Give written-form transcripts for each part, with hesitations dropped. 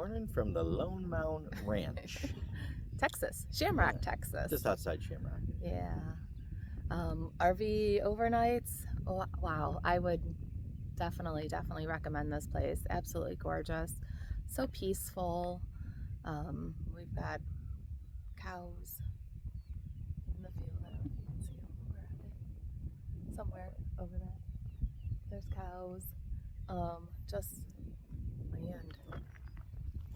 morning from the Lone Mound Ranch. Texas, Shamrock, Texas. Just outside Shamrock. Yeah. RV overnights. Oh, wow. I would definitely recommend this place. Absolutely gorgeous. So peaceful. We've got cows in the field. I don't know if you can see them. Where are they? Somewhere over there. There's cows. Just land.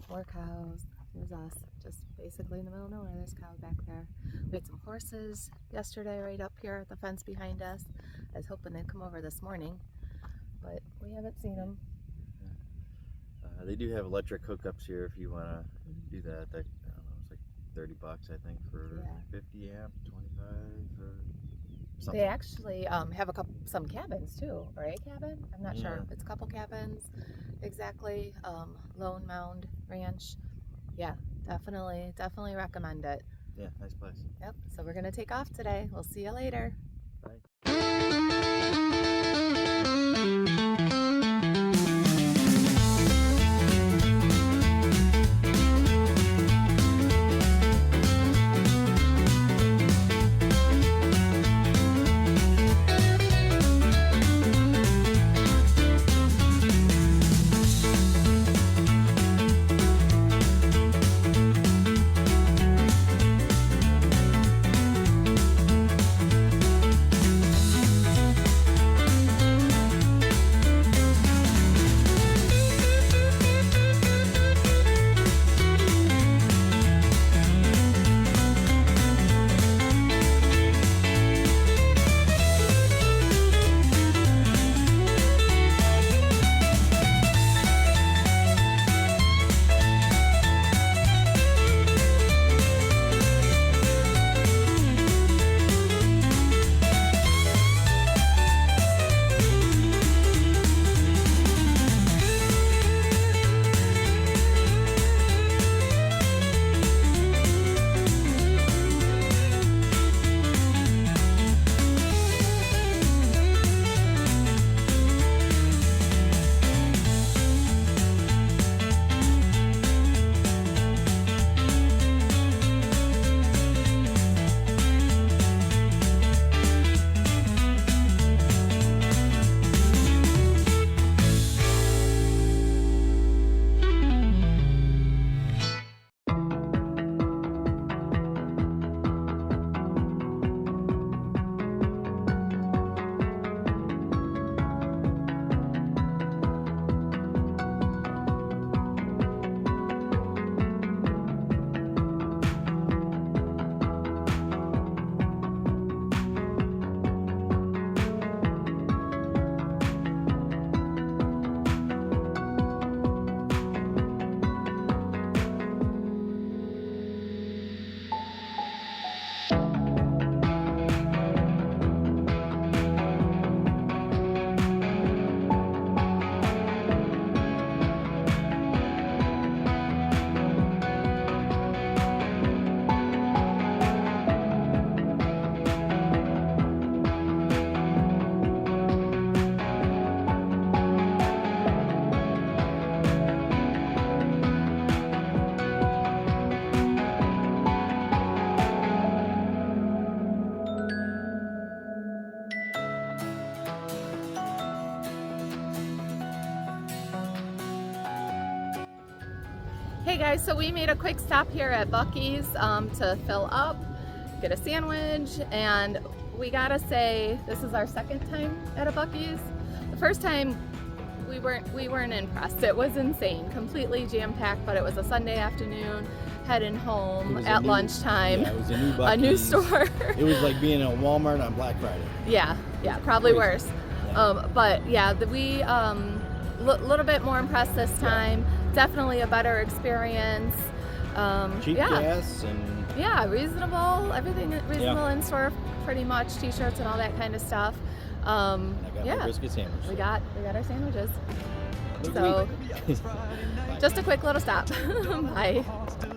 More cows. There's us. Just basically in the middle of nowhere. There's cows back there. We had some horses yesterday right up here at the fence behind us. I was hoping they'd come over this morning, but we haven't seen them. They do have electric hookups here if you want to do that. I don't know, it's like $30 I think for 50 amp, 25 for something. They actually have some cabins too, or a cabin. I'm not sure. It's a couple cabins exactly. Lone Mound Ranch. Yeah, definitely recommend it. Yeah, nice place. Yep. So we're gonna take off today. We'll see you later. Bye. Hey guys, so we made a quick stop here at Buc-cees to fill up, get a sandwich, and we gotta say this is our second time at a Buc-cees. The first time we weren't impressed. It was insane, completely jam-packed, but it was a Sunday afternoon, heading home at lunchtime. Yeah, it was a new Buc-cees. A new store. It was like being at Walmart on Black Friday. Yeah, probably Crazy. worse. Yeah. But yeah, we little bit more impressed this time. Definitely a better experience. Cheap gas and reasonable. Everything reasonable in store, pretty much. T-shirts and all that kind of stuff. And I got my brisket sandwich. We got our sandwiches. So just a quick little stop. Bye.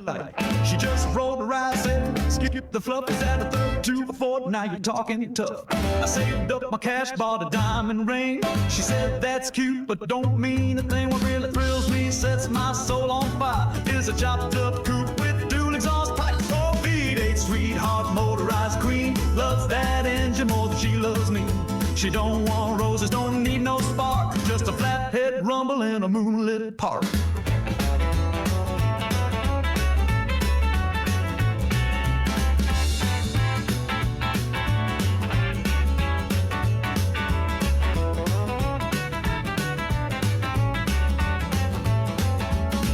light. She just rolled her eyes, said, skip the fluff, is that a third, 2 for 4, now you're talking tough. I saved up my cash, bought a diamond ring. She said, that's cute, but don't mean a thing. What really thrills me, sets my soul on fire, is a chopped up coupe with dual exhaust pipes. Oh, V8 sweetheart, motorized queen, loves that engine more than she loves me. She don't want roses, don't need no spark, just a flathead rumble in a moonlit park.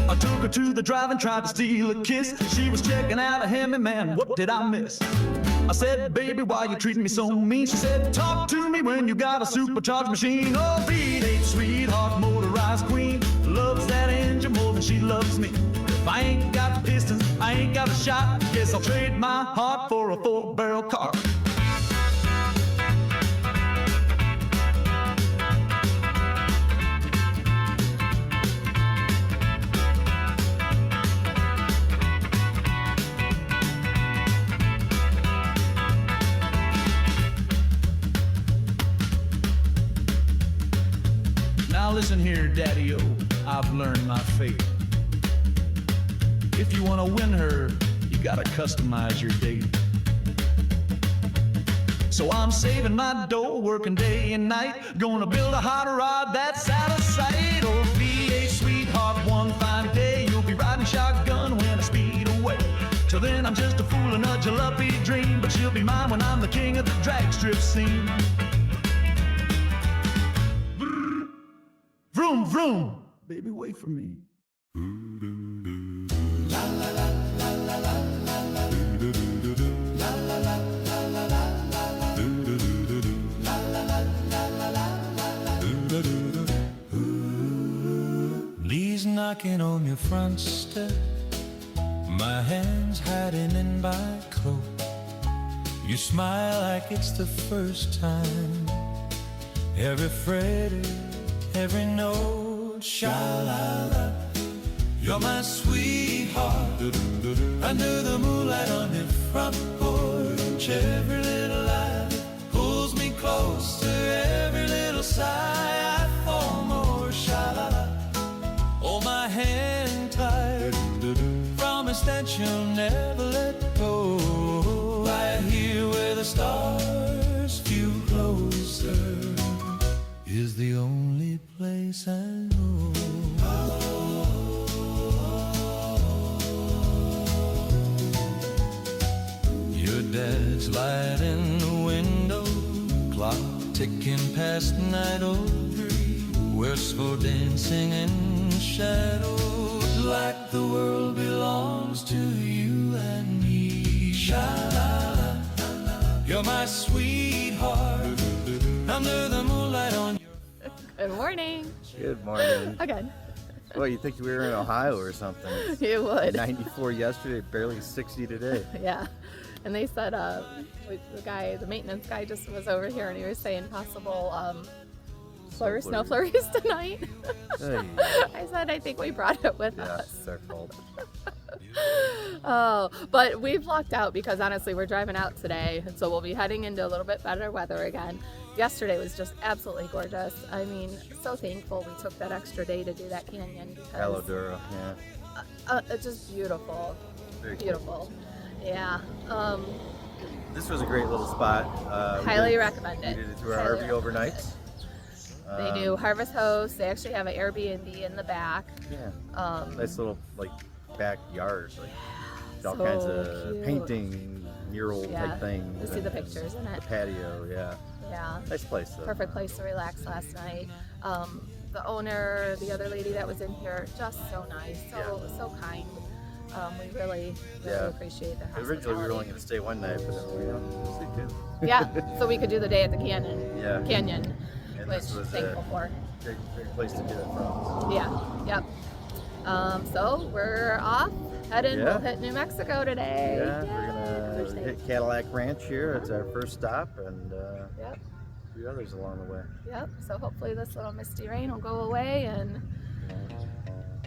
I took her to the drive and tried to steal a kiss. She was checking out a Hemi, man, what did I miss? I said, baby, why you treating me so mean? She said, talk to me when you got a supercharged machine. Oh, V8 sweetheart, motorized queen, loves that engine more than she loves me. If I ain't got pistons, I ain't got a shot, guess I'll trade my heart for a 4-barrel car. Now listen here, Daddy-O, I've learned my fate. If you want to win her, you gotta customize your date. So I'm saving my dough, working day and night, gonna build a hot rod that's out of sight. Oh, V8 sweetheart, one fine day, you'll be riding shotgun when I speed away. Till then I'm just a fool in a jalopy dream, but she'll be mine when I'm the king of the drag strip scene. Vroom, vroom, baby, wait for me. Lee's knocking on your front step, my hands hiding in my coat. You smile like it's the first time, every Friday, every note, sha-la-la. You're my sweetheart, under the moonlight on your front porch. Every little light pulls me closer, every little sigh I fall more, sha-la-la. Hold my hand tight, promise that you'll never let go. Right here where the stars feel closer is the only place I know. Your dad's light in the window, clock ticking past 9:03. Words for dancing in shadows, like the world belongs to you and me. Sha-la-la, you're my sweetheart, under the moonlight on. Good morning. Good morning. Again. Well, you think we were in Ohio or something? You would. 94 yesterday, barely 60 today. Yeah. And they said the maintenance guy just was over here and he was saying possible snow flurries tonight. Hey. I said I think we brought it with us. It's our fault. Oh, but we've lucked out because honestly we're driving out today, and so we'll be heading into a little bit better weather again. Yesterday was just absolutely gorgeous. I mean, so thankful we took that extra day to do that canyon because Palo, Duro, yeah. it's just beautiful. Very Beautiful. Cool. Yeah. This was a great little spot. Highly recommend it. We did it through our Highly RV overnight. They do Harvest Host. They actually have an Airbnb in the back. Yeah. Nice little backyard, all so kinds of cute. painting, mural type things. You see the pictures in it. The patio, yeah. Yeah. Nice place though. Perfect place to relax last night. The owner, the other lady that was in here, just so nice, so kind. We really appreciate the hospitality. Originally we were only going to stay one night, but then we were going to stay two. Yeah, so we could do the day at the canyon. Yeah. Canyon, And which this was thankful a for. great place to do it from. Yeah, yep. So we're off, heading. We'll hit New Mexico today. Yeah, we're going to hit Cadillac Ranch here. It's our first stop, and a few others along the way. Yep, so hopefully this little misty rain will go away and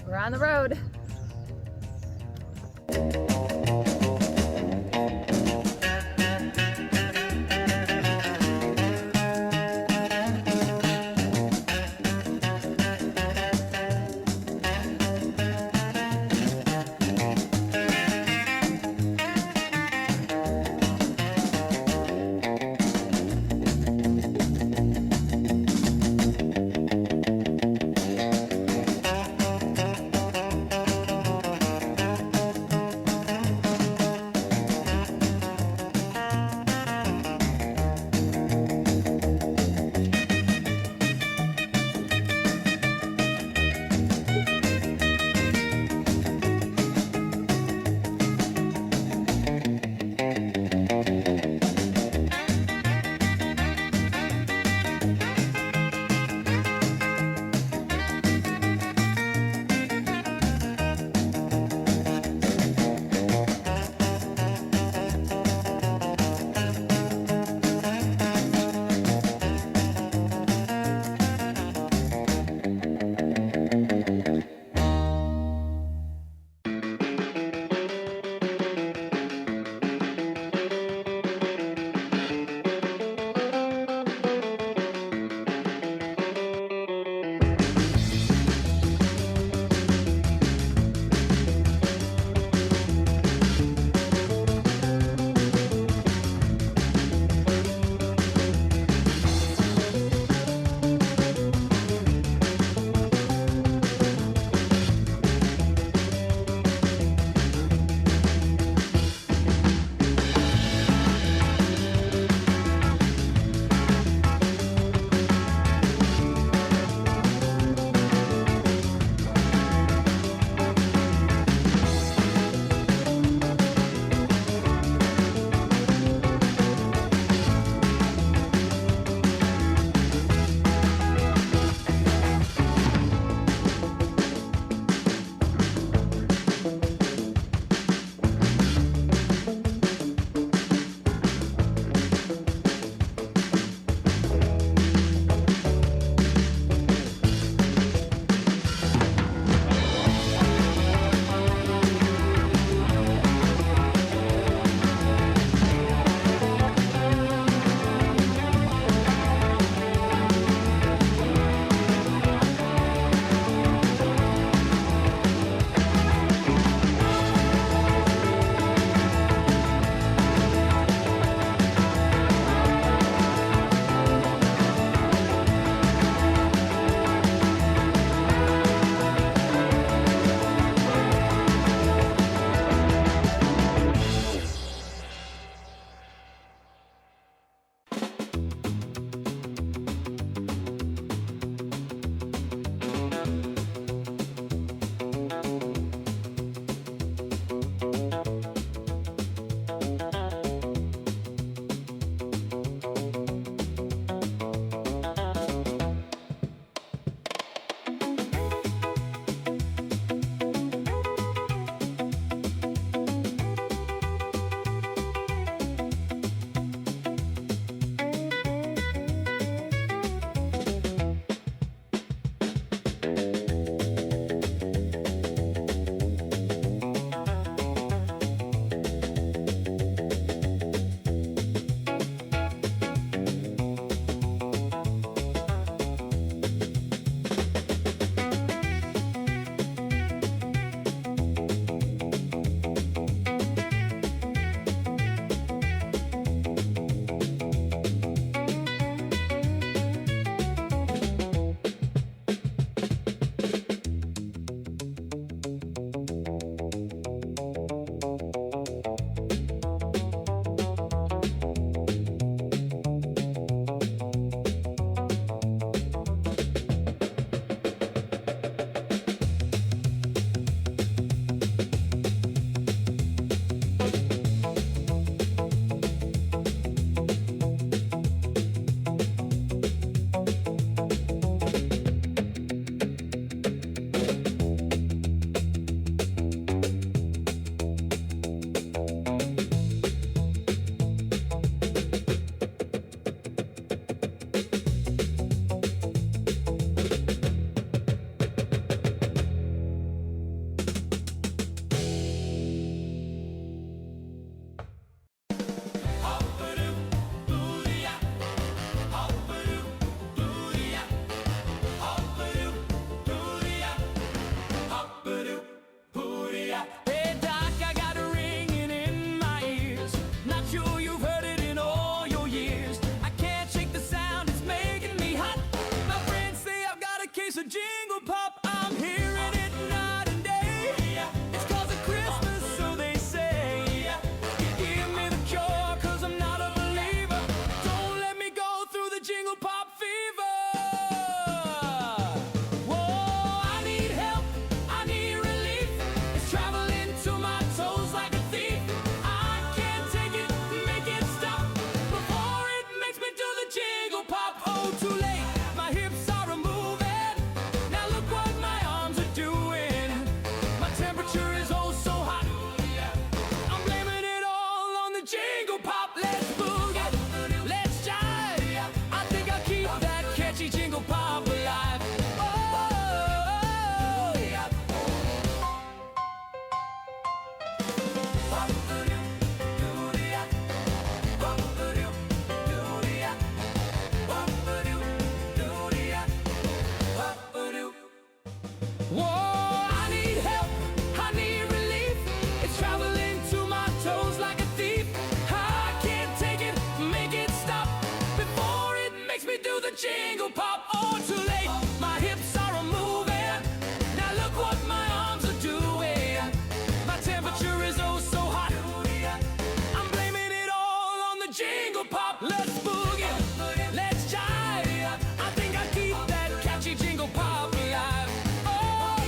we're on the road. the jingle pop. I'm hearing it night and day. It's 'cause of Christmas, so they say. Give me the cure, 'cause I'm not a believer. Don't let me go through the jingle pop fever. Whoa, I need help, I need relief. It's traveling to my toes like a thief. I can't take it, make it stop before it makes me do the jingle pop. Oh, too late, my hips are a moving. Now look what my arms are doing. My temperature is oh so hot. I'm blaming it all on the jingle pop. Let's boogie, let's jive. I think I'll keep that catchy jingle pop alive. Oh, yeah. Whoa, I need help, I need relief. It's traveling to my toes like a thief. I can't take it, make it stop before it makes me do the jingle pop. Oh, too late, my hips are a moving. Now look what my arms are doing. My temperature is oh so hot. I'm blaming it all on the jingle pop. Let's boogie, let's jive. I think I'll keep that catchy jingle pop alive. Oh,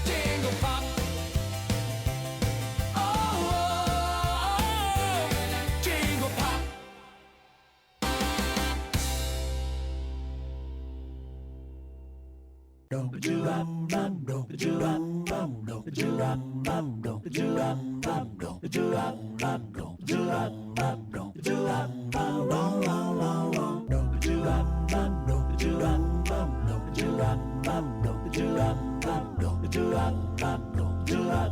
jingle pop. Oh, jingle pop. Duro,